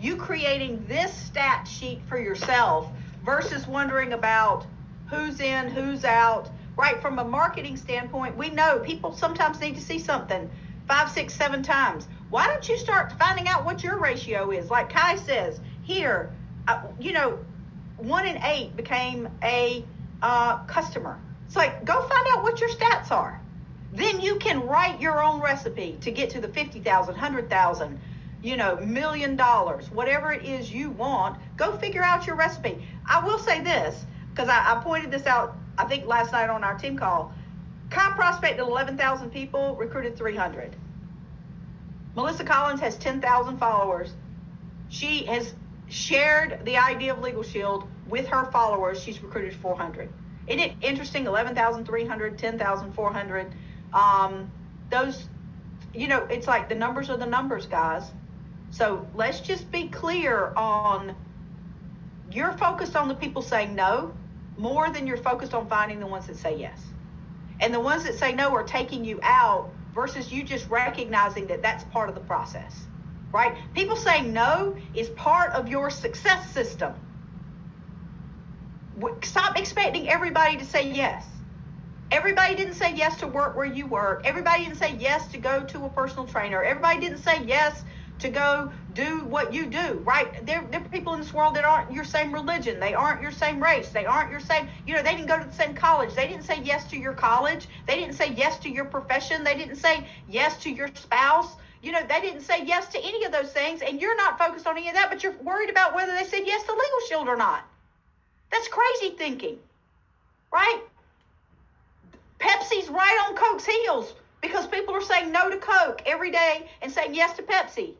you creating this stat sheet for yourself versus wondering about who's in, who's out, right? From a marketing standpoint, we know people sometimes need to see something 5, 6, 7 times. Why don't you start finding out what your ratio is? Like Kai says here, 1 in 8 became a customer. It's like, go find out what your stats are. Then you can write your own recipe to get to the 50,000, 100,000, $1 million, whatever it is you want. Go figure out your recipe. I will say this, because I pointed this out, I think last night on our team call. Kai prospected 11,000 people, recruited 300. Melissa Collins has 10,000 followers. She has shared the idea of Legal Shield with her followers. She's recruited 400. Isn't it interesting? 11,300, 10,400. Those, it's like the numbers are the numbers, guys. So let's just be clear on, you're focused on the people saying no more than you're focused on finding the ones that say yes. And the ones that say no are taking you out versus you just recognizing that that's part of the process, right? People saying no is part of your success system. Stop expecting everybody to say yes. Everybody didn't say yes to work where you work. Everybody didn't say yes to go to a personal trainer. Everybody didn't say yes to go do what you do, right? There are people in this world that aren't your same religion. They aren't your same race. They aren't your same, they didn't go to the same college. They didn't say yes to your college. They didn't say yes to your profession. They didn't say yes to your spouse. They didn't say yes to any of those things, and you're not focused on any of that, but you're worried about whether they said yes to Legal Shield or not. That's crazy thinking, right? Pepsi's right on Coke's heels because people are saying no to Coke every day and saying yes to Pepsi.